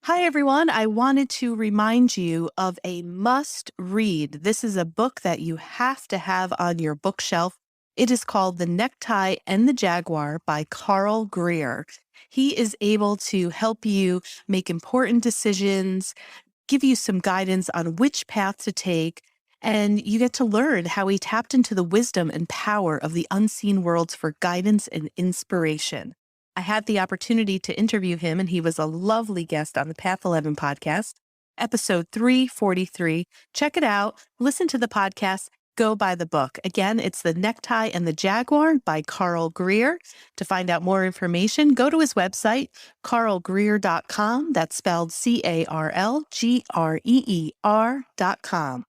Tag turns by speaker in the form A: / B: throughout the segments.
A: Hi, everyone. I wanted to remind you of a must read. This is a book that you have to have on your bookshelf. It is called The Necktie and the Jaguar by Greer. He is able to help you make important decisions, give you some guidance on which path to take, and you get to learn how he tapped into the wisdom and power of the unseen worlds for guidance and inspiration. I had the opportunity to interview him, and he was a lovely guest on the Path 11 podcast, episode 343. Check it out, listen to the podcast, go buy the book. Again, it's The Necktie and the Jaguar by Greer. To find out more information, go to his website, carlgreer.com. That's spelled CarlGreer.com.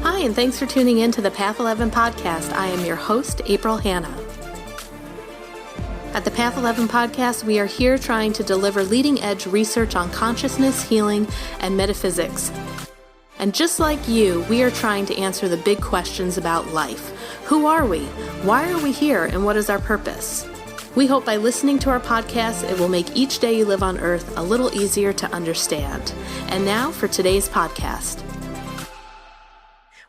A: Hi, and thanks for tuning in to the Path 11 podcast. I am your host, April Hanna. At the Path 11 podcast, we are here trying to deliver leading-edge research on consciousness, healing, and metaphysics. And just like you, we are trying to answer the big questions about life. Who are we? Why are we here? And what is our purpose? We hope by listening to our podcast, it will make each day you live on Earth a little easier to understand. And now for today's podcast.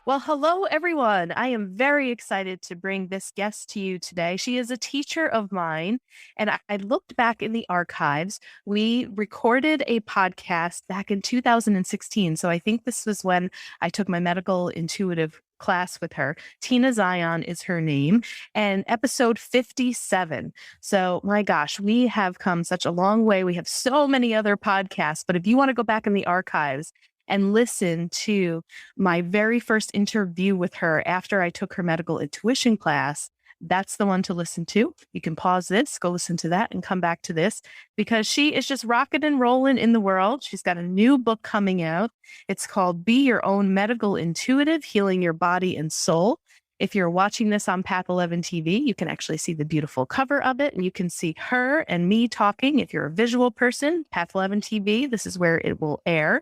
A: Well, hello, everyone. I am very excited to bring this guest to you today. She is a teacher of mine, and I looked back in the archives. We recorded a podcast back in 2016, so I think this was when I took my medical intuitive class with her. Tina Zion is her name, and episode 57. So my gosh, we have come such a long way. We have so many other podcasts, but if you want to go back in the archives and listen to my very first interview with her after I took her medical intuition class, that's the one to listen to. You can pause this, go listen to that, and come back to this because she is just rocking and rolling in the world. She's got a new book coming out. It's called Be Your Own Medical Intuitive, Healing Your Body and Soul. If you're watching this on Path 11 TV, you can actually see the beautiful cover of it, and you can see her and me talking. If you're a visual person, Path 11 TV, this is where it will air.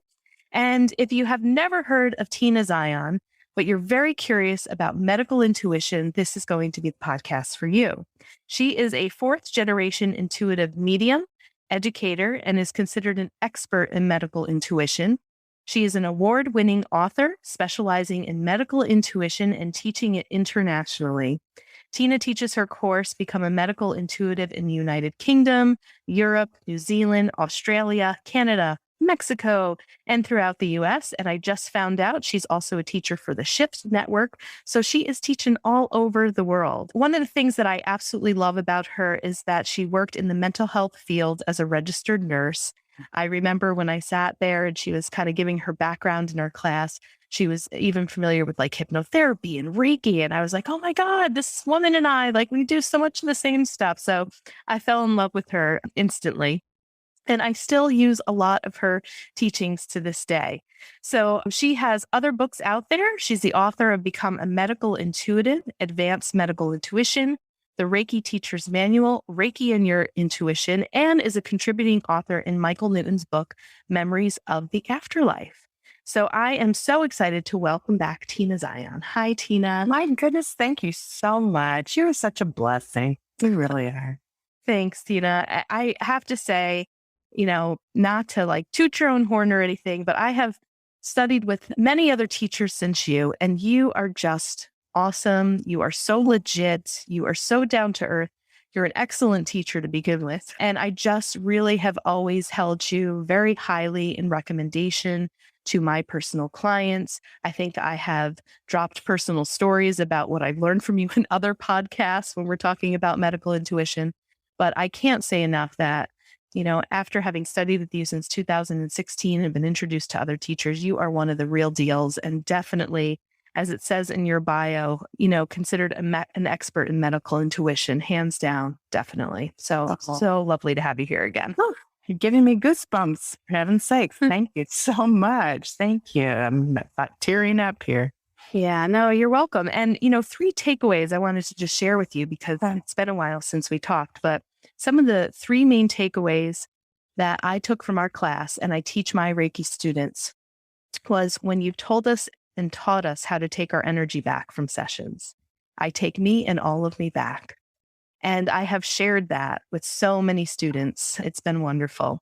A: And if you have never heard of Tina Zion, but you're very curious about medical intuition, this is going to be the podcast for you. She is a fourth-generation intuitive medium, educator, and is considered an expert in medical intuition. She is an award-winning author specializing in medical intuition and teaching it internationally. Tina teaches her course, Become a Medical Intuitive in the United Kingdom, Europe, New Zealand, Australia, Canada, Mexico, and throughout the US. And I just found out she's also a teacher for the Shift Network. So she is teaching all over the world. One of the things that I absolutely love about her is that she worked in the mental health field as a registered nurse. I remember when I sat there and she was kind of giving her background in our class, she was even familiar with like hypnotherapy and Reiki. And I was like, oh my God, this woman and I, like we do so much of the same stuff. So I fell in love with her instantly. And I still use a lot of her teachings to this day. So she has other books out there. She's the author of Become a Medical Intuitive, Advanced Medical Intuition, The Reiki Teacher's Manual, Reiki and Your Intuition, and is a contributing author in Michael Newton's book, Memories of the Afterlife. So I am so excited to welcome back Tina Zion. Hi, Tina.
B: My goodness, thank you so much. You're such a blessing. You really are.
A: Thanks, Tina. I have to say, not to like toot your own horn or anything, but I have studied with many other teachers since you, and you are just awesome. You are so legit. You are so down to earth. You're an excellent teacher to begin with. And I just really have always held you very highly in recommendation to my personal clients. I think I have dropped personal stories about what I've learned from you in other podcasts when we're talking about medical intuition. But I can't say enough that after having studied with you since 2016 and been introduced to other teachers, you are one of the real deals and definitely, as it says in your bio, considered an expert in medical intuition, hands down, definitely. So lovely to have you here again.
B: Oh, you're giving me goosebumps, for heaven's sake. Thank you so much. Thank you. I'm tearing up here.
A: Yeah, no, you're welcome. And, 3 takeaways I wanted to just share with you because it's been a while since we talked, but some of the 3 main takeaways that I took from our class and I teach my Reiki students was when you told us and taught us how to take our energy back from sessions. I take me and all of me back. And I have shared that with so many students. It's been wonderful.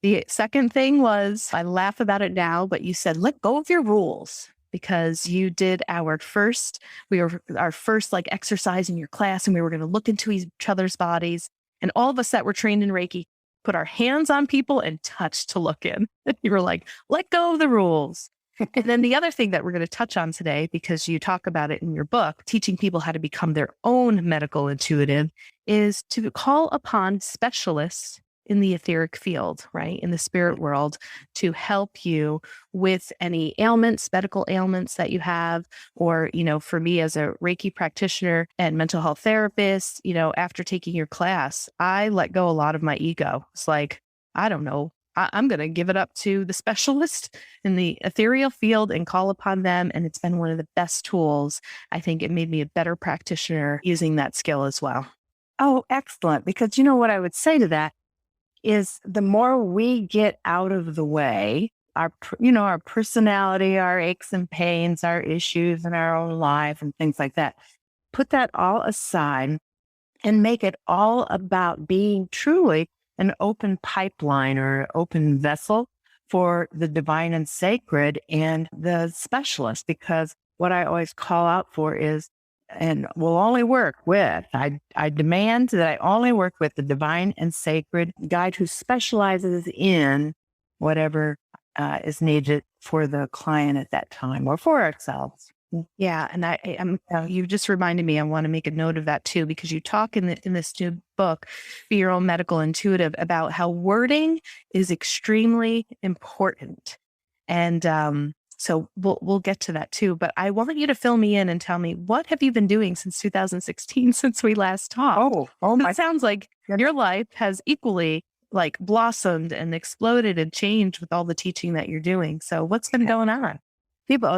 A: The second thing was, I laugh about it now, but you said, let go of your rules, because you did our first like exercise in your class, and we were going to look into each other's bodies. And all of us that were trained in Reiki put our hands on people and touched to look in. You were like, let go of the rules. And then the other thing that we're going to touch on today, because you talk about it in your book, teaching people how to become their own medical intuitive, is to call upon specialists in the etheric field, right? In the spirit world, to help you with any ailments, medical ailments that you have. Or, for me as a Reiki practitioner and mental health therapist, after taking your class, I let go a lot of my ego. It's like, I don't know, I'm going to give it up to the specialist in the ethereal field and call upon them. And it's been one of the best tools. I think it made me a better practitioner using that skill as well.
B: Oh, excellent. Because what I would say to that is the more we get out of the way, our personality, our aches and pains, our issues in our own life and things like that, put that all aside and make it all about being truly an open pipeline or open vessel for the divine and sacred and the specialist. Because what I always call out for is, and will only work with, I demand that I only work with the divine and sacred guide who specializes in whatever is needed for the client at that time or for ourselves.
A: Yeah. And you just reminded me, I want to make a note of that too, because you talk in this new book, Be Your Own Medical Intuitive, about how wording is extremely important. And, so we'll get to that too, but I want you to fill me in and tell me, what have you been doing since 2016, since we last talked? It sounds like your life has equally like blossomed and exploded and changed with all the teaching that you're doing. So what's been going on?
B: People,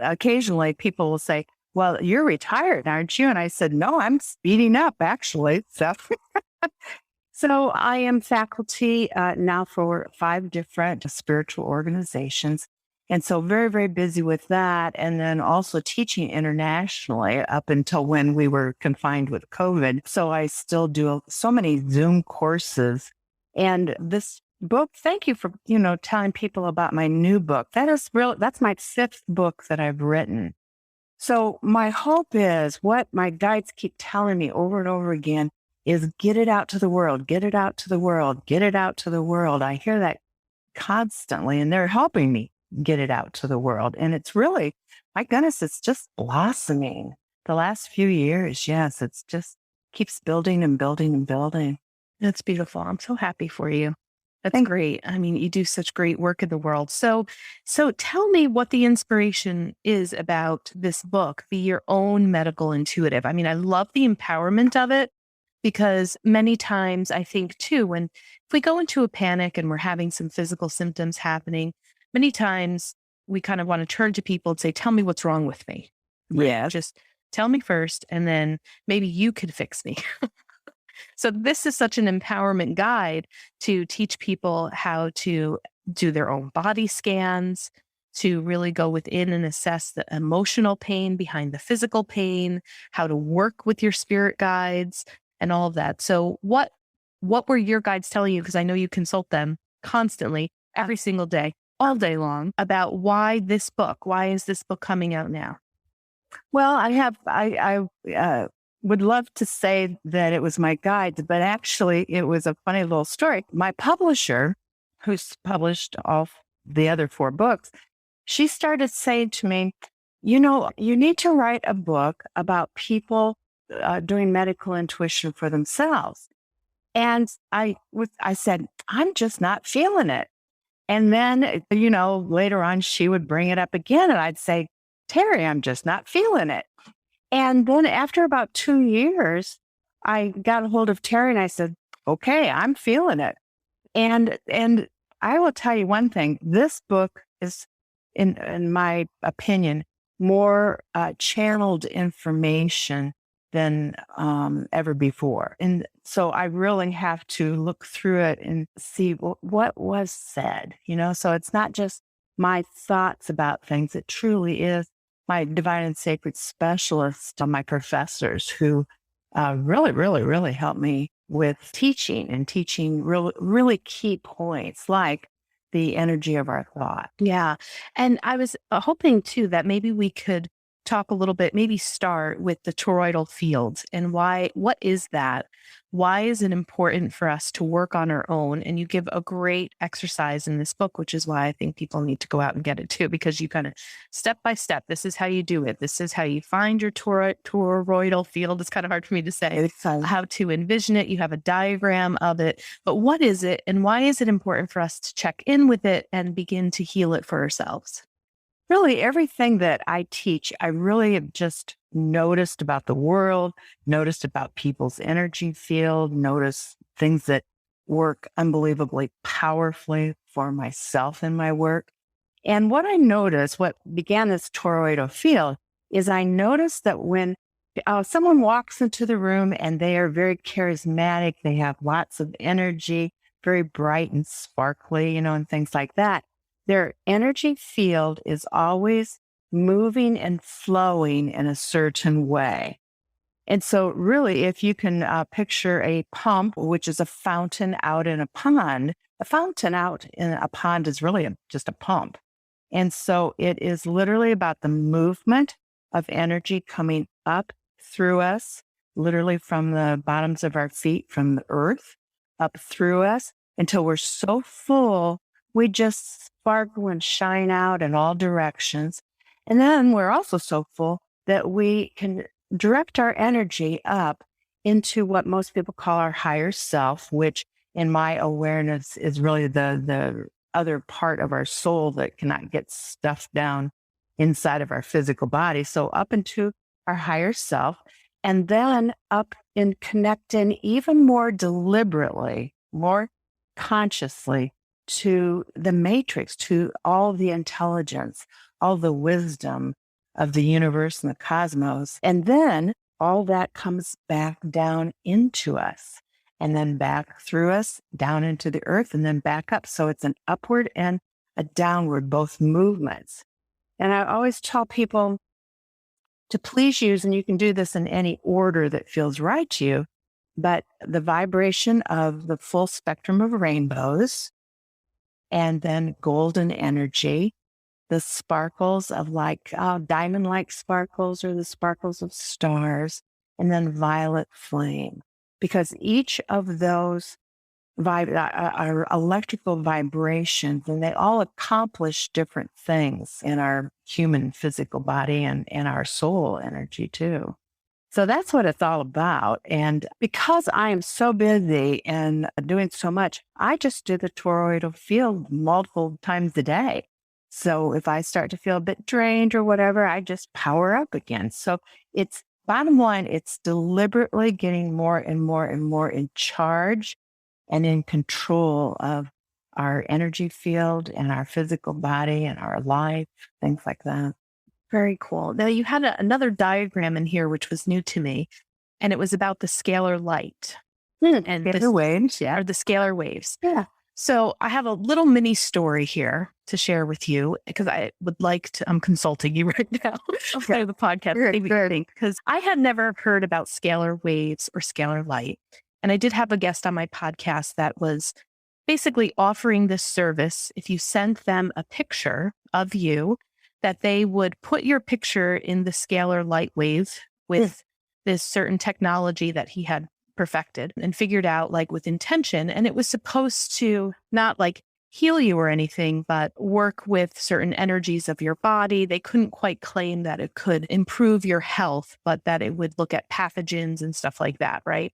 B: occasionally people will say, well, you're retired, aren't you? And I said, no, I'm speeding up actually. So I am faculty now for 5 different spiritual organizations. And so very, very busy with that. And then also teaching internationally up until when we were confined with COVID. So I still do so many Zoom courses. And this book, thank you for, telling people about my new book. That's my 5th book that I've written. So my hope is, what my guides keep telling me over and over again, is get it out to the world, get it out to the world, get it out to the world. I hear that constantly, and they're helping me get it out to the world. And it's really, my goodness, it's just blossoming. The last few years, yes, it's just keeps building and building and building.
A: That's beautiful. I'm so happy for you. That's great. I mean, you do such great work in the world. So tell me what the inspiration is about this book, Be Your Own Medical Intuitive. I mean, I love the empowerment of it, because many times I think too, if we go into a panic and we're having some physical symptoms happening, many times we kind of want to turn to people and say, tell me what's wrong with me.
B: Yeah.
A: Just tell me first, and then maybe you could fix me. So this is such an empowerment guide to teach people how to do their own body scans, to really go within and assess the emotional pain behind the physical pain, how to work with your spirit guides and all of that. So what were your guides telling you? Because I know you consult them constantly, every single day, all day long, about why this book? Why is this book coming out now?
B: Well, I would love to say that it was my guides, but actually it was a funny little story. My publisher, who's published all the other 4 books, she started saying to me, you need to write a book about people doing medical intuition for themselves. And I said, I'm just not feeling it. And then, later on, she would bring it up again, and I'd say, Terry, I'm just not feeling it. And then after about 2 years, I got a hold of Terry and I said, okay, I'm feeling it. And I will tell you one thing, this book is, in my opinion, more channeled information than ever before. And so I really have to look through it and see what was said, so it's not just my thoughts about things. It truly is my divine and sacred specialists, my professors who really helped me with teaching and teaching really key points like the energy of our thought.
A: Yeah. And I was hoping too that maybe we could talk a little bit, maybe start with the toroidal fields and what is that? Why is it important for us to work on our own? And you give a great exercise in this book, which is why I think people need to go out and get it too, because you kind of step by step, this is how you do it. This is how you find your toroidal field. It's kind of hard for me to say how to envision it. You have a diagram of it, but what is it and why is it important for us to check in with it and begin to heal it for ourselves?
B: Really, everything that I teach, I really have just noticed about the world, noticed about people's energy field, noticed things that work unbelievably powerfully for myself in my work. And what I noticed, what began this toroidal field, is I noticed that when someone walks into the room and they are very charismatic, they have lots of energy, very bright and sparkly, and things like that. Their energy field is always moving and flowing in a certain way. And so, really, if you can picture a pump, which is a fountain out in a pond, a fountain out in a pond is really just a pump. And so, it is literally about the movement of energy coming up through us, literally from the bottoms of our feet, from the earth, up through us until we're so full, we just sparkle and shine out in all directions. And then we're also so full that we can direct our energy up into what most people call our higher self, which in my awareness is really the other part of our soul that cannot get stuffed down inside of our physical body. So up into our higher self, and then up in connecting even more deliberately, more consciously to the matrix, to all the intelligence, all the wisdom of the universe and the cosmos. And then all that comes back down into us and then back through us, down into the earth, and then back up. So it's an upward and a downward, both movements. And I always tell people to please use, and you can do this in any order that feels right to you, but the vibration of the full spectrum of rainbows, and then golden energy, the sparkles of diamond-like sparkles or the sparkles of stars, and then violet flame. Because each of those are electrical vibrations, and they all accomplish different things in our human physical body and our soul energy too. So that's what it's all about. And because I am so busy and doing so much, I just do the toroidal field multiple times a day. So if I start to feel a bit drained or whatever, I just power up again. So it's bottom line, it's deliberately getting more and more and more in charge and in control of our energy field and our physical body and our life, things like that.
A: Very cool. Now, you had another diagram in here, which was new to me, and it was about the scalar light.
B: And the waves, yeah.
A: Or the scalar waves.
B: Yeah.
A: So I have a little mini story here to share with you because I would like to, I'm consulting you right now for the podcast. Because I had never heard about scalar waves or scalar light. And I did have a guest on my podcast that was basically offering this service. If you sent them a picture of you, that they would put your picture in the scalar light wave with this certain technology that he had perfected and figured out with intention. And it was supposed to not heal you or anything, but work with certain energies of your body. They couldn't quite claim that it could improve your health, but that it would look at pathogens and stuff like that. Right.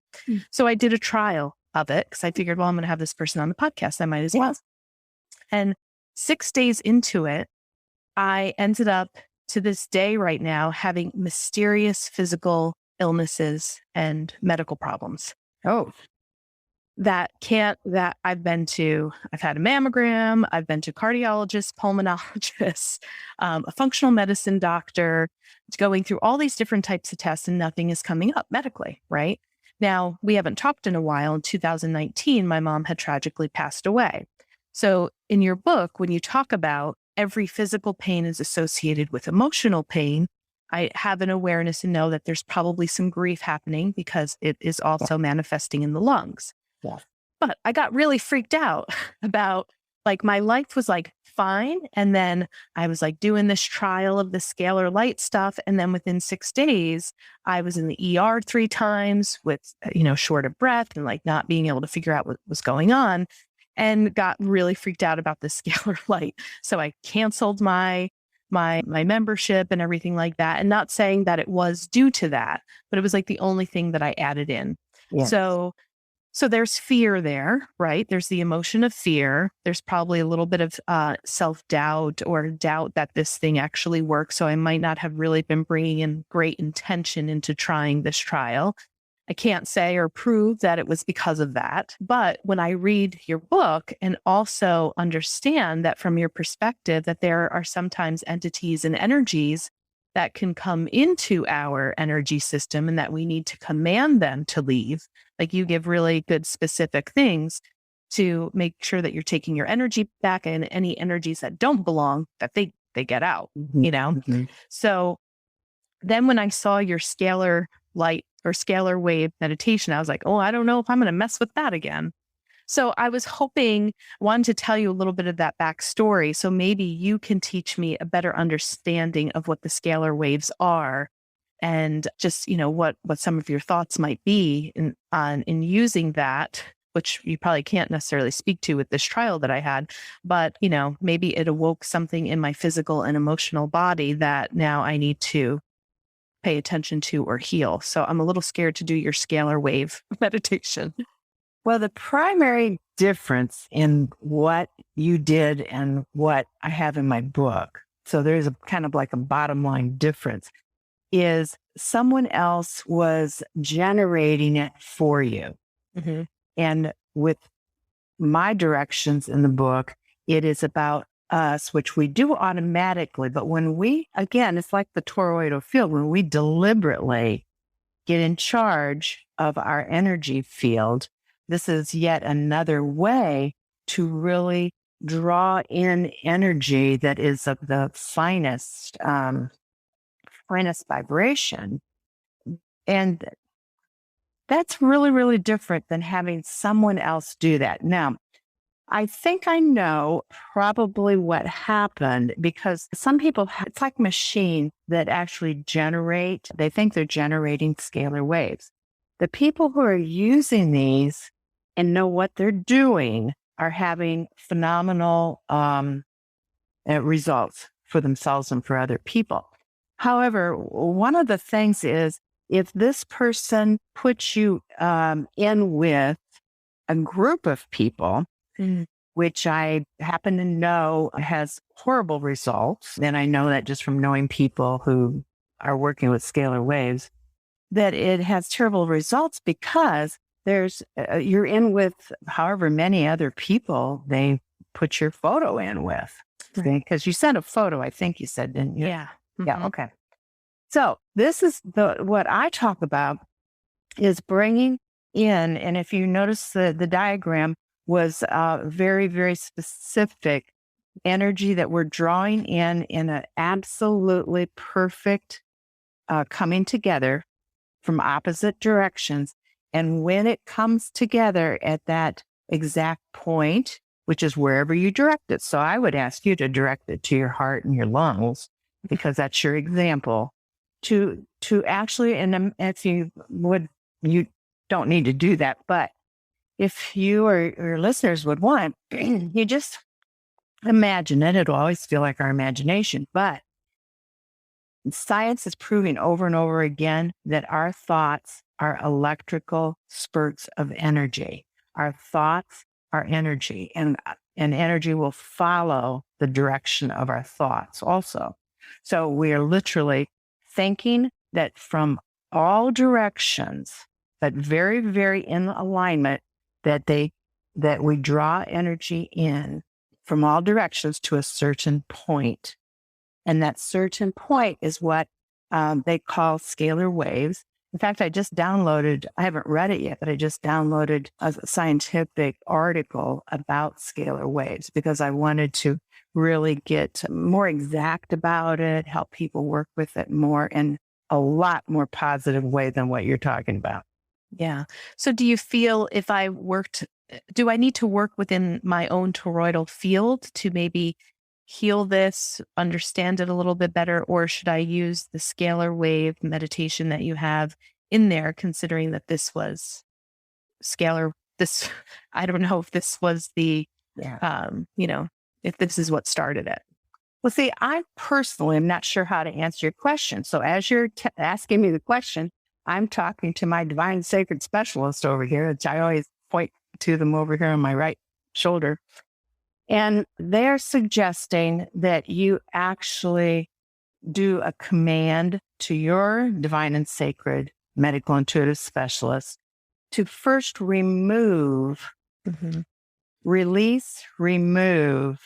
A: So I did a trial of it because I figured, well, I'm going to have this person on the podcast. I might as well. And 6 days into it, I ended up to this day right now having mysterious physical illnesses and medical problems.
B: Oh,
A: that I've had a mammogram, I've been to cardiologists, pulmonologists, a functional medicine doctor, going through all these different types of tests, and nothing is coming up medically, right? Now, we haven't talked in a while. In 2019, my mom had tragically passed away. So in your book, when you talk about every physical pain is associated with emotional pain, I have an awareness and know that there's probably some grief happening because it is also manifesting in the lungs.
B: Yeah.
A: But I got really freaked out about, like, my life was like fine. And then I was like doing this trial of the scalar light stuff. And then within 6 days, I was in the ER 3 times with, short of breath and like not being able to figure out what was going on, and got really freaked out about the scalar light. So I canceled my membership and everything like that. And not saying that it was due to that, but it was like the only thing that I added in.
B: Yes.
A: So there's fear there, right? There's the emotion of fear. There's probably a little bit of self-doubt or doubt that this thing actually works. So I might not have really been bringing in great intention into trying this trial. I can't say or prove that it was because of that. But when I read your book and also understand that from your perspective, that there are sometimes entities and energies that can come into our energy system and that we need to command them to leave. Like, you give really good specific things to make sure that you're taking your energy back, and any energies that don't belong, that they get out,
B: Mm-hmm.
A: So then when I saw your scalar light or scalar wave meditation, I was like, oh, I don't know if I'm going to mess with that again. So I was wanted to tell you a little bit of that backstory. So maybe you can teach me a better understanding of what the scalar waves are, and just, what some of your thoughts might be in using that, which you probably can't necessarily speak to with this trial that I had, but, maybe it awoke something in my physical and emotional body that now I need to pay attention to or heal. So I'm a little scared to do your scalar wave meditation.
B: Well, the primary difference in what you did and what I have in my book, so there's a kind of like a bottom line difference, is someone else was generating it for you.
A: Mm-hmm.
B: And with my directions in the book, it is about us, which we do automatically. But when again, it's like the toroidal field, when we deliberately get in charge of our energy field, this is yet another way to really draw in energy that is of the finest vibration. And that's really, really different than having someone else do that. Now, I think I know probably what happened, because some people, it's like machines that actually they think they're generating scalar waves. The people who are using these and know what they're doing are having phenomenal results for themselves and for other people. However, one of the things is, if this person puts you in with a group of people, which I happen to know has horrible results, and I know that just from knowing people who are working with scalar waves, that it has terrible results because you're in with however many other people they put your photo in with. Because you sent a photo, I think you said, didn't you?
A: Yeah. Mm-hmm.
B: Yeah. Okay. So this is what I talk about is bringing in, and if you notice the diagram was very, very specific energy that we're drawing in an absolutely perfect coming together from opposite directions. And when it comes together at that exact point, which is wherever you direct it. So I would ask you to direct it to your heart and your lungs, because that's your example, to actually, and if you don't need to do that, but if you or your listeners would want, you just imagine it. It'll always feel like our imagination, but science is proving over and over again that our thoughts are electrical spurts of energy. Our thoughts are energy, and energy will follow the direction of our thoughts also. So we are literally thinking that from all directions, but very, very in alignment, that we draw energy in from all directions to a certain point. And that certain point is what they call scalar waves. In fact, I haven't read it yet, but I just downloaded a scientific article about scalar waves because I wanted to really get more exact about it, help people work with it more in a lot more positive way than what you're talking about.
A: Yeah. So do you feel if I worked, do I need to work within my own toroidal field to maybe heal this, understand it a little bit better, or should I use the scalar wave meditation that you have in there, considering that this was scalar? This, I don't know if this was the,
B: Yeah.
A: you know, if this is what started it.
B: Well, see, I personally am not sure how to answer your question. So as you're asking me the question, I'm talking to my divine sacred specialist over here, which I always point to them over here on my right shoulder. And they're suggesting that you actually do a command to your divine and sacred medical intuitive specialist to first remove,
A: Mhm.
B: release, remove,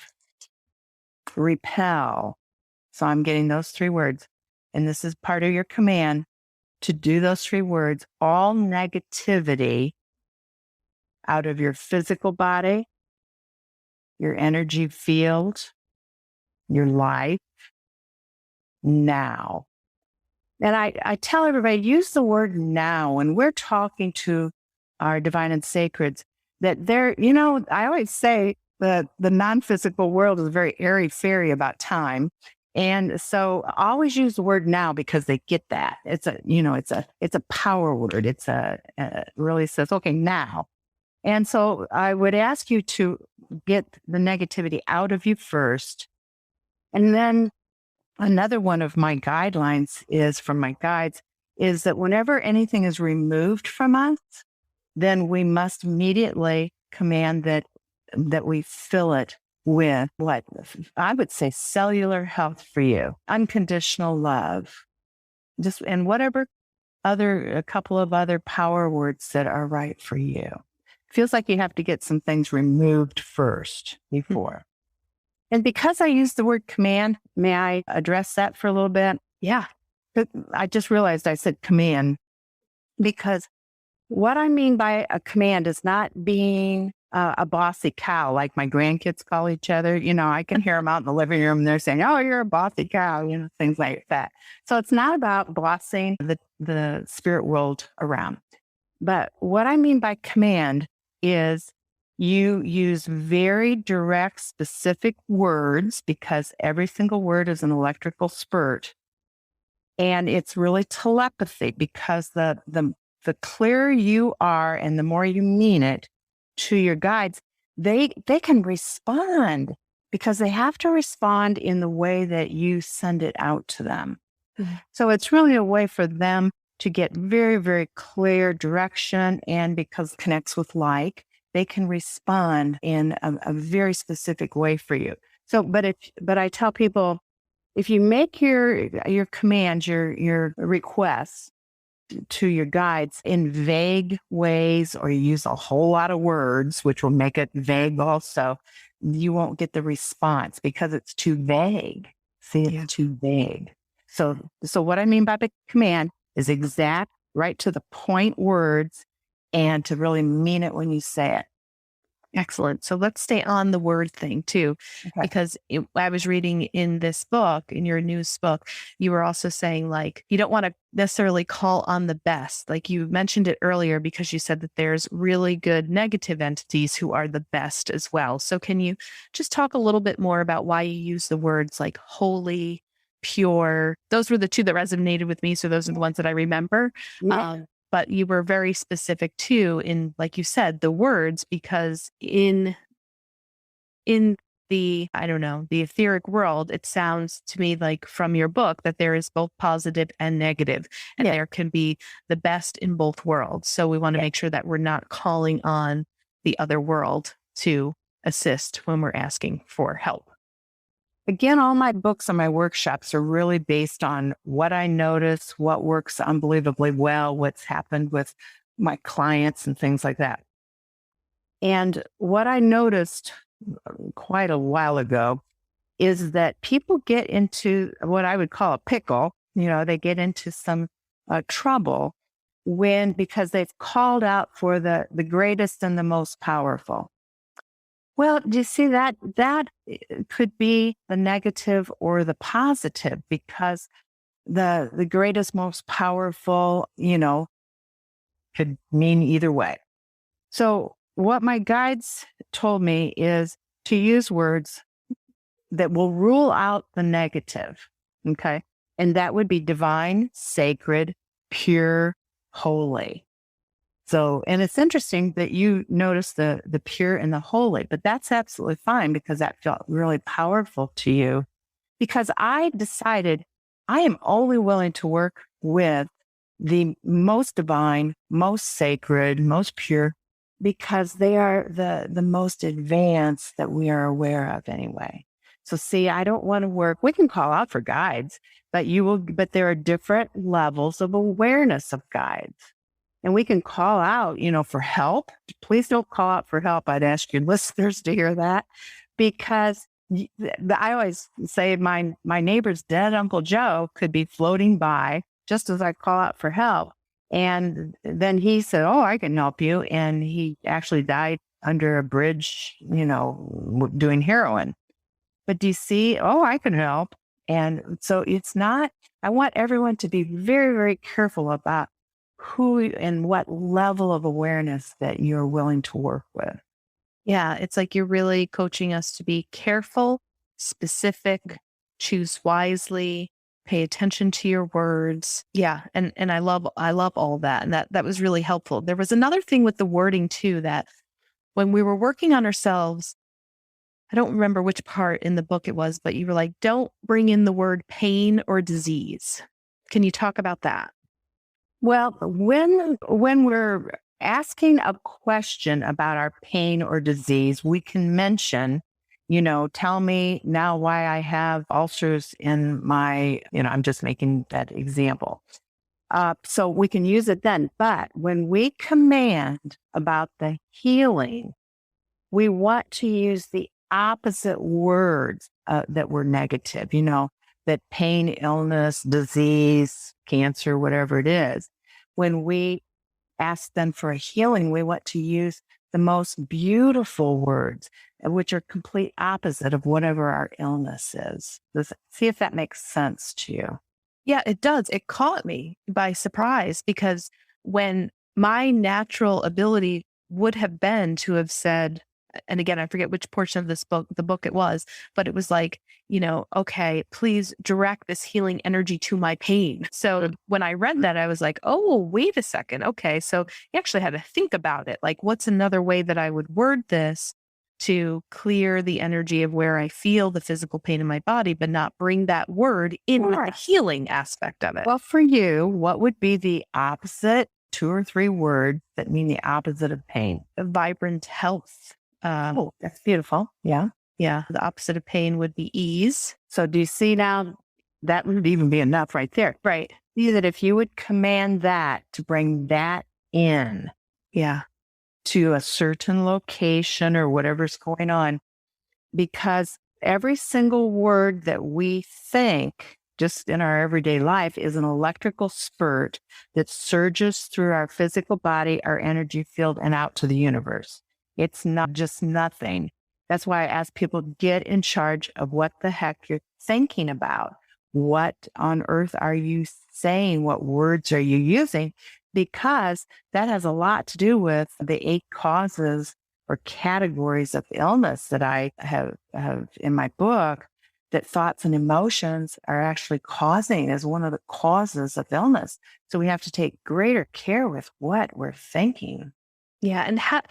B: repel. So I'm getting those three words. And this is part of your command to do those three words, all negativity out of your physical body, your energy field, your life now. And I tell everybody, use the word now. When we're talking to our divine and sacreds, that they're, I always say that the non-physical world is very airy fairy about time. And so I always use the word now because they get that. It's a power word. Really says, okay, now. And so I would ask you to get the negativity out of you first. And then another one of my guidelines is from my guides is that whenever anything is removed from us, then we must immediately command that we fill it with what I would say cellular health for you, unconditional love, just and whatever a couple of other power words that are right for you. Feels like you have to get some things removed first before. And because I use the word command, may I address that for a little bit?
A: Yeah.
B: I just realized I said command because what I mean by a command is not being a bossy cow like my grandkids call each other. I can hear them out in the living room and they're saying, oh, you're a bossy cow, things like that. So it's not about bossing the spirit world around. But what I mean by command is you use very direct, specific words because every single word is an electrical spurt. And it's really telepathy because the clearer you are and the more you mean it to your guides, they can respond because they have to respond in the way that you send it out to them. Mm-hmm. So it's really a way for them to get very, very clear direction. And because it connects with like, they can respond in a very specific way for you. So, but I tell people, if you make your commands, your requests to your guides in vague ways, or you use a whole lot of words, which will make it vague also, you won't get the response because it's too vague. See, it's too vague. So what I mean by the command is exact, right to the point words, and to really mean it when you say it.
A: Excellent. So let's stay on the word thing too, because I was reading in this book, in your news book, you were also saying like, you don't want to necessarily call on the best. Like you mentioned it earlier, because you said that there's really good negative entities who are the best as well. So can you just talk a little bit more about why you use the words like holy, pure? Those were the two that resonated with me. So those are the ones that I remember.
B: Yeah.
A: But you were very specific too in, like you said, the words, because in the, I don't know, the etheric world, it sounds to me like from your book that there is both positive and negative, and there can be the best in both worlds. So we want to make sure that we're not calling on the other world to assist when we're asking for help.
B: Again, all my books and my workshops are really based on what I notice, what works unbelievably well, what's happened with my clients and things like that. And what I noticed quite a while ago is that people get into what I would call a pickle. They get into some trouble because they've called out for the greatest and the most powerful. Well, do you see that could be the negative or the positive, because the greatest, most powerful, could mean either way. So what my guides told me is to use words that will rule out the negative. Okay. And that would be divine, sacred, pure, holy. So, and it's interesting that you notice the pure and the holy, but that's absolutely fine because that felt really powerful to you. Because I decided I am only willing to work with the most divine, most sacred, most pure, because they are the most advanced that we are aware of anyway. So see, I don't want to work, we can call out for guides, but there are different levels of awareness of guides. And we can call out, for help. Please don't call out for help. I'd ask your listeners to hear that, because I always say my neighbor's dead Uncle Joe could be floating by just as I call out for help. And then he said, "Oh, I can help you." And he actually died under a bridge, doing heroin. But do you see? Oh, I can help. And so it's not, I want everyone to be very, very careful about who and what level of awareness that you're willing to work with.
A: Yeah, it's like you're really coaching us to be careful, specific, choose wisely, pay attention to your words. Yeah, and I love all that, and that was really helpful. There was another thing with the wording too, that when we were working on ourselves, I don't remember which part in the book it was, but you were like, don't bring in the word pain or disease. Can you talk about that?
B: Well, when we're asking a question about our pain or disease, we can mention, tell me now why I have ulcers in my, I'm just making that example. So we can use it then. But when we command about the healing, we want to use the opposite words that were negative, that pain, illness, disease, cancer, whatever it is. When we ask them for a healing, we want to use the most beautiful words, which are complete opposite of whatever our illness is. See if that makes sense to you.
A: Yeah, it does. It caught me by surprise because when my natural ability would have been to have said, and again, I forget which portion of the book it was, but it was like, okay, please direct this healing energy to my pain. So when I read that, I was like, oh, wait a second. Okay. So you actually had to think about it. Like, what's another way that I would word this to clear the energy of where I feel the physical pain in my body, but not bring that word in the healing aspect of it?
B: Well, for you, what would be the opposite 2 or 3 words that mean the opposite of pain?
A: Vibrant health.
B: Oh, that's beautiful. Yeah.
A: Yeah. The opposite of pain would be ease.
B: So do you see now that would even be enough right there?
A: Right.
B: See that if you would command that to bring that in,
A: Yeah.
B: to a certain location or whatever's going on, because every single word that we think just in our everyday life is an electrical spurt that surges through our physical body, our energy field, and out to the universe. It's not just nothing. That's why I ask people, get in charge of what the heck you're thinking about. What on earth are you saying? What words are you using? Because that has a lot to do with the 8 causes or categories of illness that I have in my book, that thoughts and emotions are actually causing as one of the causes of illness. So we have to take greater care with what we're thinking.
A: Yeah. And how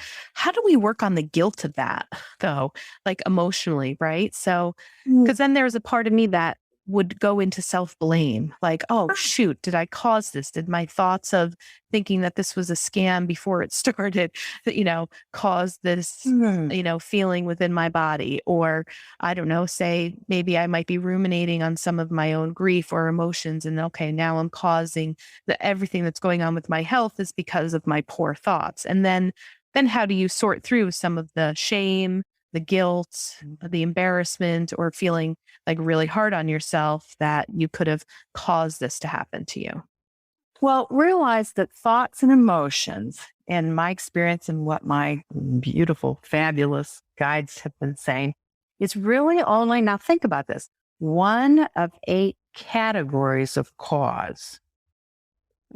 A: do we work on the guilt of that though? Like emotionally, right? So, because then there's a part of me that would go into self-blame, like, oh shoot, did I cause this? Did my thoughts of thinking that this was a scam before it started, that, cause this, feeling within my body? Or I don't know, say maybe I might be ruminating on some of my own grief or emotions, and okay, now I'm causing everything that's going on with my health is because of my poor thoughts. And then how do you sort through some of the shame, the guilt, the embarrassment, or feeling like really hard on yourself that you could have caused this to happen to you?
B: Well, realize that thoughts and emotions, and my experience and what my beautiful, fabulous guides have been saying, is really only, now think about this, one of 8 categories of cause.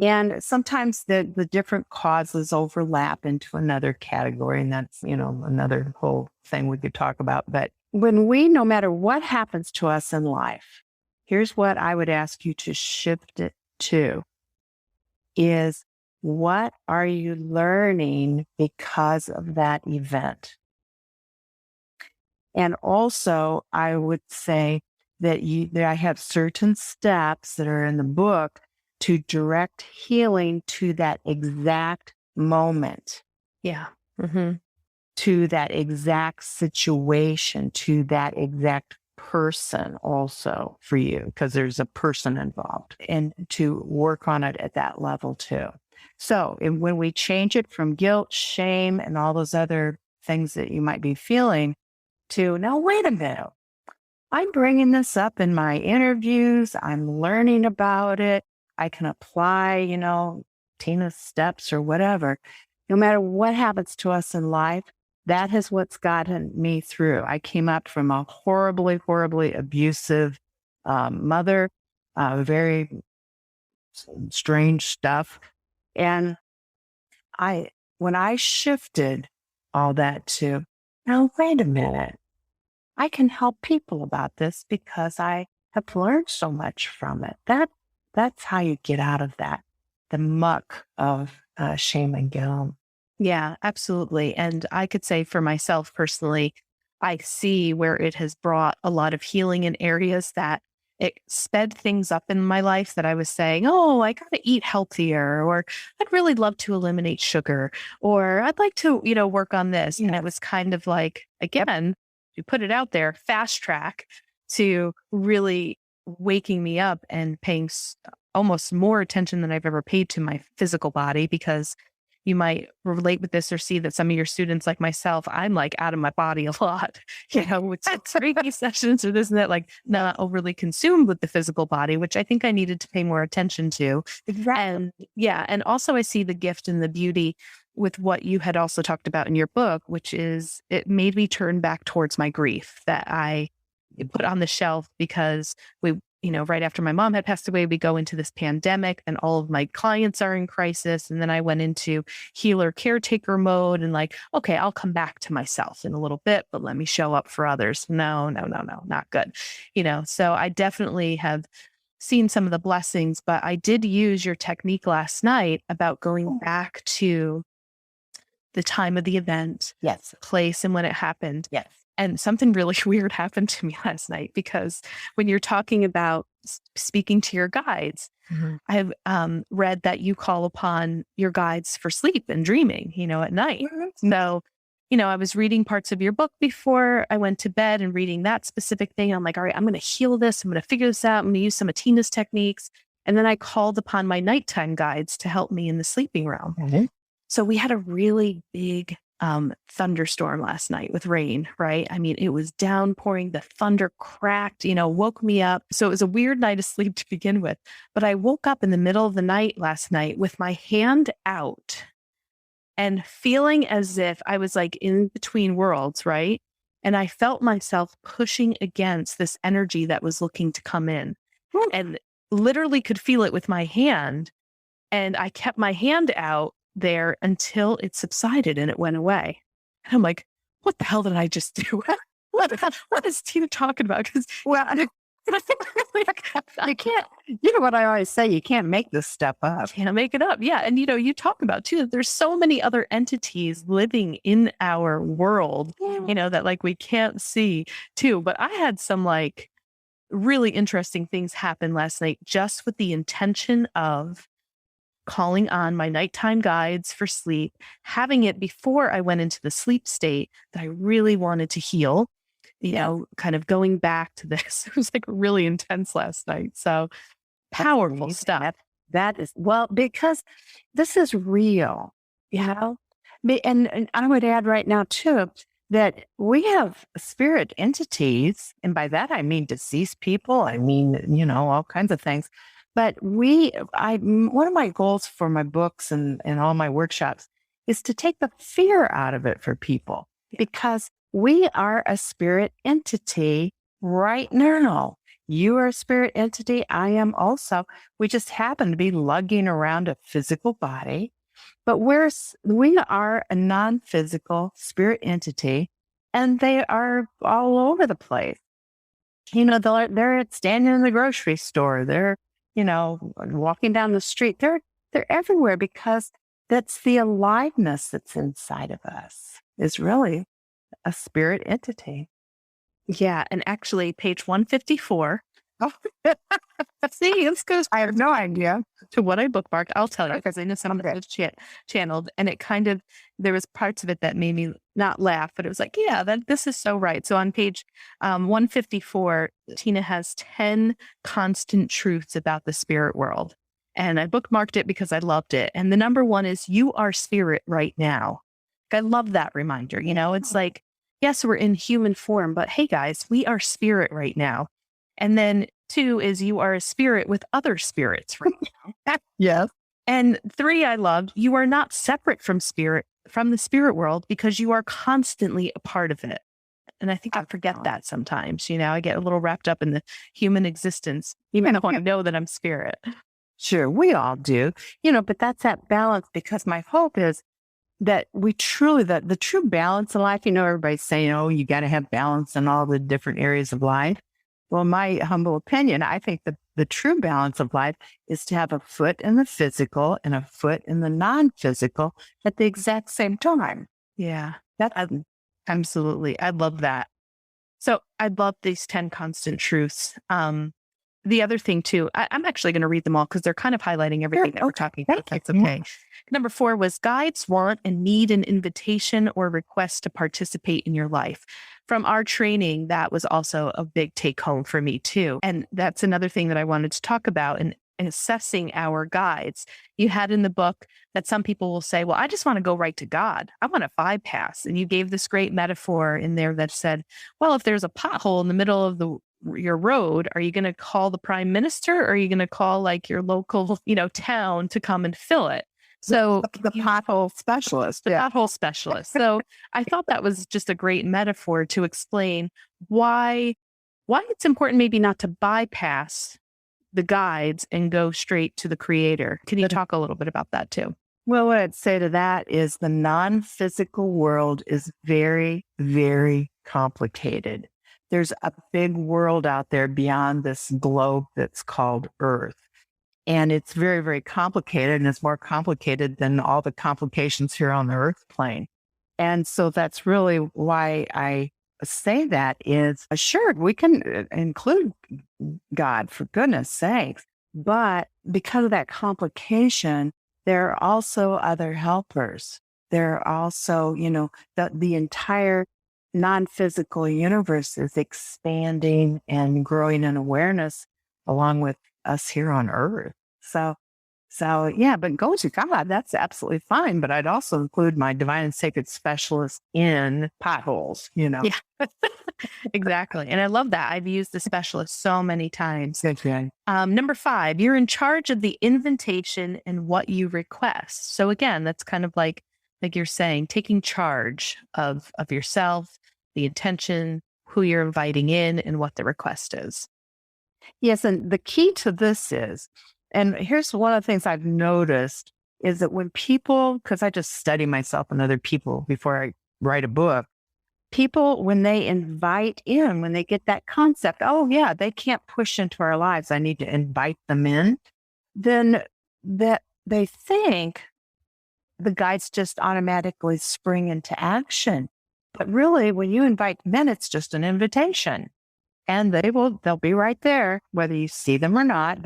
B: And sometimes the different causes overlap into another category. And that's, another whole thing we could talk about. But when no matter what happens to us in life, here's what I would ask you to shift it to is, what are you learning because of that event? And also, I would say that I have certain steps that are in the book to direct healing to that exact moment.
A: Yeah. Mm-hmm.
B: To that exact situation, to that exact person also for you, because there's a person involved, and to work on it at that level too. So when we change it from guilt, shame, and all those other things that you might be feeling to, now, wait a minute, I'm bringing this up in my interviews. I'm learning about it. I can apply, Tina's steps or whatever. No matter what happens to us in life, that is what's gotten me through. I came up from a horribly, horribly abusive mother, very strange stuff. And when I shifted all that to, now, wait a minute, I can help people about this because I have learned so much from it. That's how you get out of that, the muck of shame and guilt.
A: Yeah, absolutely. And I could say for myself personally, I see where it has brought a lot of healing in areas that it sped things up in my life that I was saying, oh, I got to eat healthier, or I'd really love to eliminate sugar, or I'd like to, work on this. And it was kind of like, again, you put it out there, fast track to really waking me up and paying almost more attention than I've ever paid to my physical body, because you might relate with this or see that some of your students, like myself, I'm like out of my body a lot, with Reiki sessions or this and that, like not overly consumed with the physical body, which I think I needed to pay more attention to.
B: Exactly.
A: And and also I see the gift and the beauty with what you had also talked about in your book, which is it made me turn back towards my grief that I put on the shelf because right after my mom had passed away, we go into this pandemic and all of my clients are in crisis. And then I went into healer caretaker mode and like, okay, I'll come back to myself in a little bit, but let me show up for others. No, not good. So I definitely have seen some of the blessings, but I did use your technique last night about going back to the time of the event,
B: Yes,
A: place, and when it happened.
B: yes.
A: And something really weird happened to me last night, because when you're talking about speaking to your guides, I've read that you call upon your guides for sleep and dreaming, at night. So, I was reading parts of your book before I went to bed and reading that specific thing. I'm like, all right, I'm going to heal this. I'm going to figure this out. I'm going to use some of Tina's techniques. And then I called upon my nighttime guides to help me in the sleeping realm. So we had a really big thunderstorm last night with rain, right? I mean, it was downpouring, the thunder cracked, woke me up. So it was a weird night of sleep to begin with. But I woke up in the middle of the night last night with my hand out and feeling as if I was like in between worlds, right? And I felt myself pushing against this energy that was looking to come in, and literally could feel it with my hand. And I kept my hand out there until it subsided and it went away. And I'm like, what the hell did I just do? What is Tina talking about? Because
B: you can't, what I always say, you can't make this stuff up.
A: Can't make it up. Yeah. And you talk about too, that there's so many other entities living in our world, that like we can't see too. But I had some like really interesting things happen last night just with the intention of calling on my nighttime guides for sleep, having it before I went into the sleep state that I really wanted to heal, kind of going back to this. It was like really intense last night. So powerful stuff.
B: That is, well, because this is real, And I would add right now too, that we have spirit entities. And by that, I mean deceased people. I mean, all kinds of things But one of my goals for my books and all my workshops is to take the fear out of it for people, because we are a spirit entity right now. You are a spirit entity. I am also. We just happen to be lugging around a physical body, but we are a non-physical spirit entity, and they are all over the place. They're standing in the grocery store. They're, walking down the street. They're everywhere, because that's the aliveness that's inside of us is really a spirit entity.
A: Yeah. And actually, page 154.
B: Oh,
A: See, this goes
B: I have no idea.
A: to what I bookmarked. I'll tell you, because I know some of it channeled, and there was parts of it that made me not laugh, but it was like, yeah, this is so right. So on page 154, Tina has 10 constant truths about the spirit world. And I bookmarked it because I loved it. And the number one is, you are spirit right now. I love that reminder. It's like, yes, we're in human form, but hey guys, we are spirit right now. And then 2 is, you are a spirit with other spirits right now.
B: Yes.
A: And 3, I loved, you are not separate from the spirit world, because you are constantly a part of it. And I think I forget that sometimes. I get a little wrapped up in the human existence, even though I know that I'm spirit.
B: Sure, we all do, but that's that balance, because my hope is that we truly, the true balance in life, everybody's saying, oh, you got to have balance in all the different areas of life. Well, my humble opinion, I think that the true balance of life is to have a foot in the physical and a foot in the non-physical at the exact same time.
A: Yeah, absolutely. I love that. So I love these 10 constant truths. The other thing too, I'm actually going to read them all, because they're kind of highlighting everything that we're talking about. That's okay. Number 4 was, guides want and need an invitation or request to participate in your life. From our training, that was also a big take home for me too. And that's another thing that I wanted to talk about in assessing our guides. You had in the book that some people will say, well, I just want to go right to God. I want to bypass. And you gave this great metaphor in there that said, well, if there's a pothole in the middle of your road, are you going to call the prime minister, or are you going to call like your local, town to come and fill it? So
B: the pothole specialist.
A: Pothole specialist. So I thought that was just a great metaphor to explain why it's important maybe not to bypass the guides and go straight to the creator. Can you talk a little bit about that too?
B: Well, what I'd say to that is, the non-physical world is very, very complicated. There's a big world out there beyond this globe that's called Earth. And it's very, very complicated, and it's more complicated than all the complications here on the Earth plane. And so that's really why I say that is, sure, we can include God, for goodness sakes. But because of that complication, there are also other helpers. There are also, the entire non-physical universe is expanding and growing in awareness along with us here on Earth. So yeah, but go to God, that's absolutely fine. But I'd also include my divine and sacred specialist in potholes,
A: Yeah, exactly. And I love that. I've used the specialist so many times.
B: Okay.
A: Number 5, you're in charge of the invitation and what you request. So again, that's kind of like you're saying, taking charge of yourself, the intention, who you're inviting in, and what the request is.
B: Yes. And the key to this is, and here's one of the things I've noticed, is that when people, because I just study myself and other people before I write a book, people, when they invite in, when they get that concept, oh yeah, they can't push into our lives, I need to invite them in, then that they think the guides just automatically spring into action. But really, when you invite them in, it's just an invitation. And they'll be right there, whether you see them or not.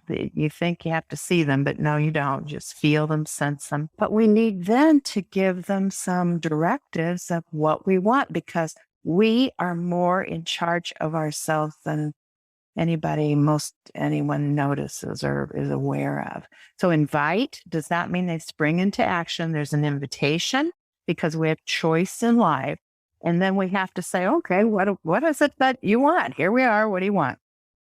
B: You think you have to see them, but no, you don't. Just feel them, sense them. But we need then to give them some directives of what we want, because we are more in charge of ourselves than anyone notices or is aware of. So invite does not mean they spring into action. There's an invitation, because we have choice in life. And then we have to say, okay, what is it that you want? Here we are. What do you want?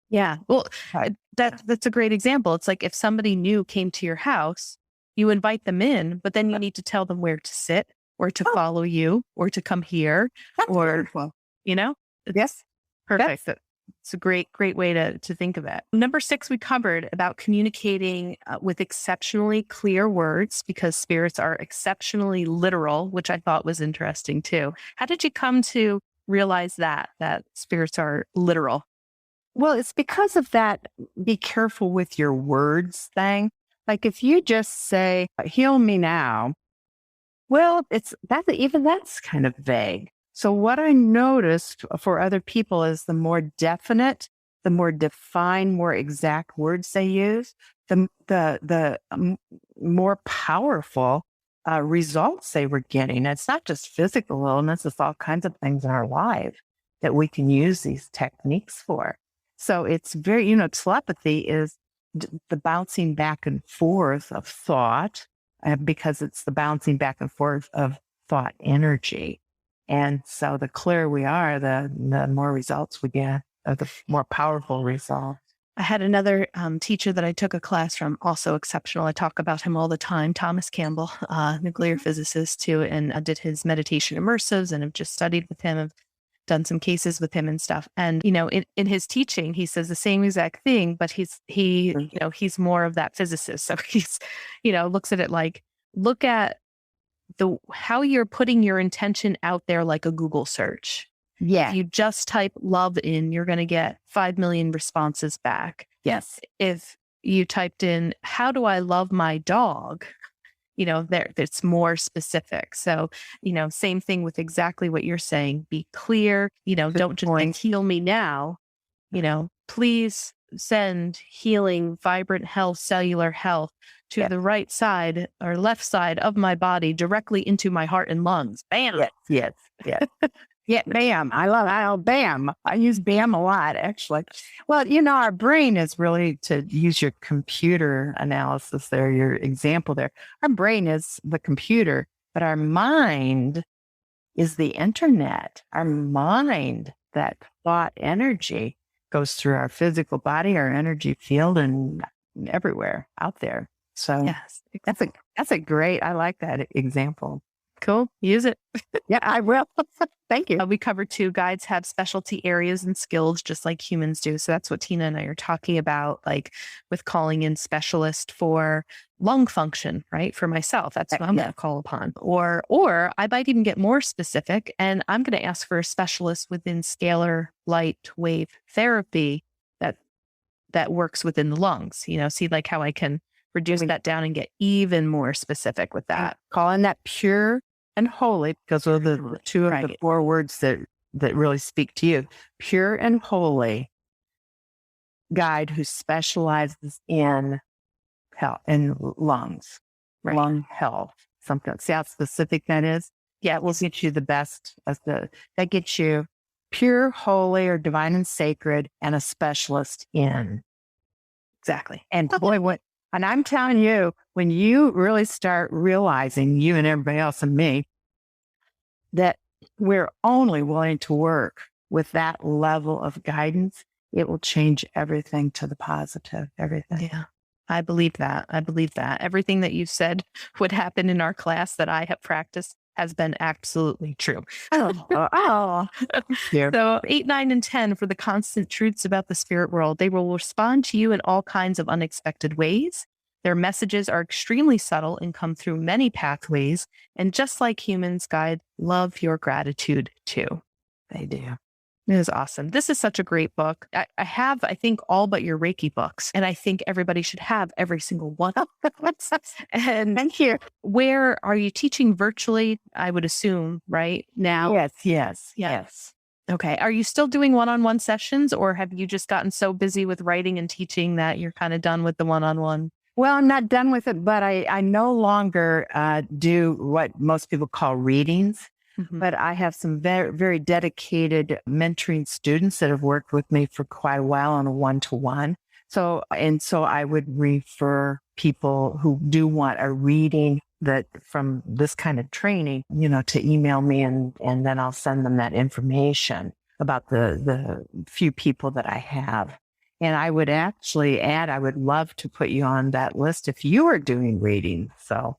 A: Yeah. Well,
B: Right.
A: that's a great example. It's like if somebody new came to your house, you invite them in, but then you need to tell them where to sit or to
B: Oh,
A: follow you or to come here
B: that's
A: or,
B: wonderful.
A: you know, it's
B: Yes.
A: perfect.
B: That's
A: It's a great way to think of it. Number 6, we covered about communicating with exceptionally clear words because spirits are exceptionally literal, which I thought was interesting too. How did you come to realize that spirits are literal?
B: Well, it's because of that be careful with your words thing. Like if you just say, heal me now, well, that's kind of vague. So what I noticed for other people is the more definite, the more defined, more exact words they use, the more powerful results they were getting. It's not just physical illness; it's all kinds of things in our life that we can use these techniques for. So it's very, telepathy is the bouncing back and forth of thought because it's the bouncing back and forth of thought energy. And so the clearer we are, the more results we get, the more powerful results.
A: I had another teacher that I took a class from, also exceptional. I talk about him all the time, Thomas Campbell, nuclear physicist too, and I did his meditation immersives and have just studied with him. I've done some cases with him and stuff. And, in his teaching, he says the same exact thing, but he's more of that physicist. So he's, looks at it like, look at how you're putting your intention out there like a Google search.
B: Yeah.
A: If you just type love in, you're going to get 5 million responses back.
B: Yes.
A: If you typed in, how do I love my dog? It's more specific. So, same thing with exactly what you're saying. Be clear, don't just say, heal me now, please send healing, vibrant health, cellular health to the right side or left side of my body directly into my heart and lungs. Bam.
B: Yes. Yeah, BAM. BAM. I use BAM a lot, actually. Well, our brain is really, to use your computer analysis there, your example there, our brain is the computer, but our mind is the internet. Our mind, that thought energy, goes through our physical body, our energy field, and everywhere out there. So
A: yes,
B: that's a great, I like that example.
A: Cool. Use it.
B: Yeah, I will. Thank you.
A: We covered too, guides have specialty areas and skills just like humans do. So that's what Tina and I are talking about, like with calling in specialist for lung function, right? For myself, that's what I'm going to call upon. Or I might even get more specific and I'm going to ask for a specialist within scalar light wave therapy that works within the lungs, see like how I can reduce that down and get even more specific with that.
B: Calling that pure and holy, because those are the two of the 4 words that really speak to you. Pure and holy guide who specializes in health, in lungs, lung health. Something. See how specific that is? Yeah, it will get you the best that gets you pure, holy, or divine and sacred, and a specialist in.
A: Exactly.
B: And boy, and I'm telling you, when you really start realizing, you and everybody else and me, that we're only willing to work with that level of guidance, it will change everything to the positive, everything.
A: Yeah, I believe that. Everything that you said would happen in our class that I have practiced has been absolutely true.
B: Yeah.
A: So 8, 9, and 10 for the constant truths about the spirit world. They will respond to you in all kinds of unexpected ways. Their messages are extremely subtle and come through many pathways. And just like humans, guide love your gratitude too.
B: They do.
A: It is awesome. This is such a great book. I have, I think, all but your Reiki books, and I think everybody should have every single one. And
B: thank you.
A: Where are you teaching virtually? I would assume right now.
B: Yes.
A: Okay. Are you still doing one-on-one sessions, or have you just gotten so busy with writing and teaching that you're kind of done with the one-on-one?
B: Well, I'm not done with it, but I no longer do what most people call readings. Mm-hmm. But I have some very, very dedicated mentoring students that have worked with me for quite a while on a one-to-one. So I would refer people who do want a reading that from this kind of training, to email me and then I'll send them that information about the few people that I have. And I would actually add, I would love to put you on that list if you are doing reading. So,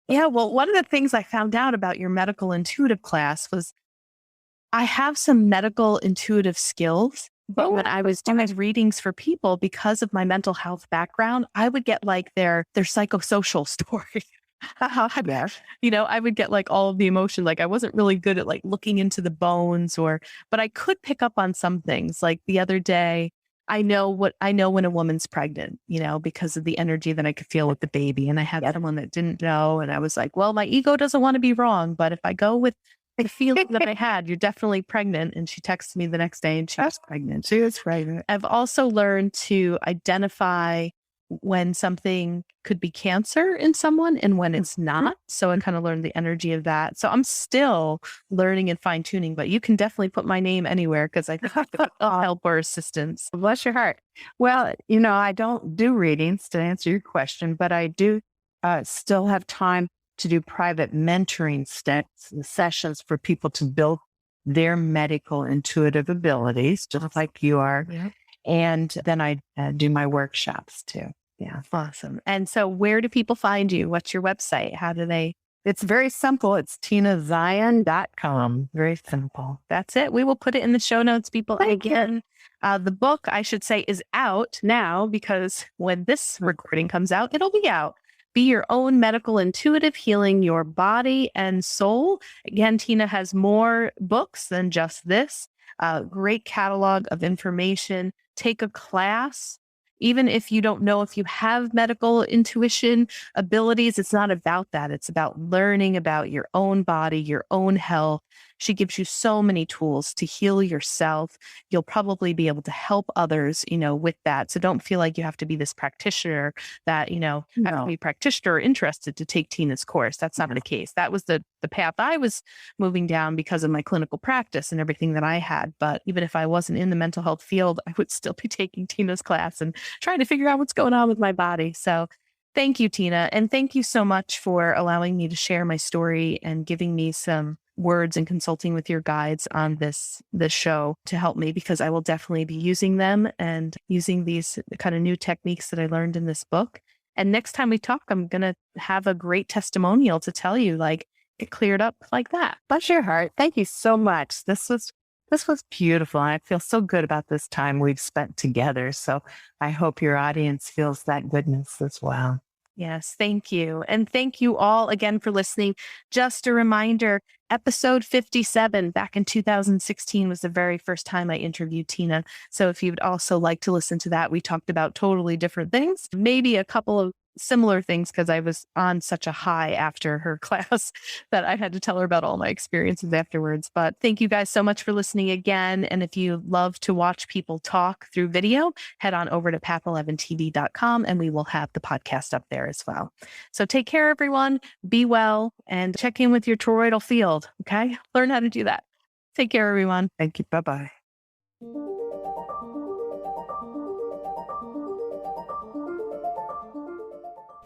A: Yeah, well, one of the things I found out about your medical intuitive class was I have some medical intuitive skills, but when I was doing readings for people, because of my mental health background, I would get like their psychosocial story.
B: I bet.
A: I would get like all of the emotion. Like I wasn't really good at like looking into the bones but I could pick up on some things. Like the other day, I know when a woman's pregnant, because of the energy that I could feel with the baby. And I had someone that didn't know. And I was like, well, my ego doesn't want to be wrong, but if I go with the feeling that I had, you're definitely pregnant. And she texted me the next day and she was pregnant.
B: She was pregnant.
A: I've also learned to identify when something could be cancer in someone and when it's not. So I kind of learned the energy of that. So I'm still learning and fine tuning, but you can definitely put my name anywhere because I think I'll help or assistance.
B: Bless your heart. Well, I don't do readings to answer your question, but I do still have time to do private mentoring sessions for people to build their medical intuitive abilities, just like you are.
A: Yeah.
B: And then I do my workshops too. Yeah.
A: Awesome. And so where do people find you? What's your website? How do they?
B: It's very simple. It's tinazion.com. Very simple.
A: That's it. We will put it in the show notes, people. And again, the book, I should say, is out now because when this recording comes out, it'll be out. Be Your Own Medical Intuitive, Healing Your Body and Soul. Again, Tina has more books than just this. Great catalog of information. Take a class. Even if you don't know if you have medical intuition abilities, it's not about that. It's about learning about your own body, your own health. She gives you so many tools to heal yourself. You'll probably be able to help others, with that. So don't feel like you have to be this practitioner that, have to be a practitioner or interested to take Tina's course. That's not the case. That was the path I was moving down because of my clinical practice and everything that I had. But even if I wasn't in the mental health field, I would still be taking Tina's class and trying to figure out what's going on with my body. So thank you, Tina. And thank you so much for allowing me to share my story and giving me some words and consulting with your guides on this show to help me, because I will definitely be using them and using these kind of new techniques that I learned in this book. And next time we talk, I'm going to have a great testimonial to tell you, like, it cleared up like that.
B: Bless your heart. Thank you so much. This was beautiful. I feel so good about this time we've spent together. So I hope your audience feels that goodness as well.
A: Yes, thank you. And thank you all again for listening. Just a reminder, episode 57 back in 2016 was the very first time I interviewed Tina. So if you'd also like to listen to that, we talked about totally different things, maybe a couple of similar things because I was on such a high after her class that I had to tell her about all my experiences afterwards. But thank you guys so much for listening again. And if you love to watch people talk through video, head on over to path11tv.com and we will have the podcast up there as well. So take care, everyone. Be well and check in with your toroidal field. Okay. Learn how to do that. Take care, everyone.
B: Thank you. Bye-bye.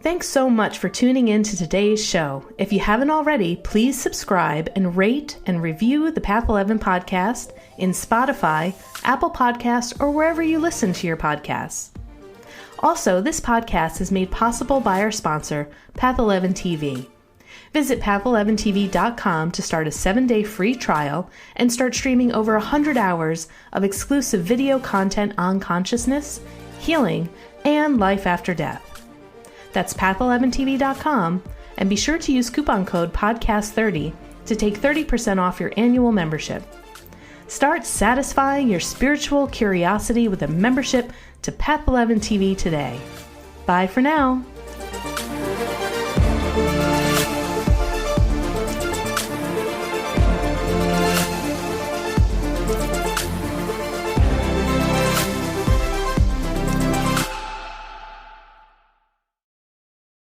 A: Thanks so much for tuning in to today's show. If you haven't already, please subscribe and rate and review the Path 11 podcast in Spotify, Apple Podcasts, or wherever you listen to your podcasts. Also, this podcast is made possible by our sponsor, Path 11 TV. Visit path11tv.com to start a 7-day free trial and start streaming over 100 hours of exclusive video content on consciousness, healing, and life after death. That's path11tv.com, and be sure to use coupon code podcast30 to take 30% off your annual membership. Start satisfying your spiritual curiosity with a membership to Path 11 TV today. Bye for now.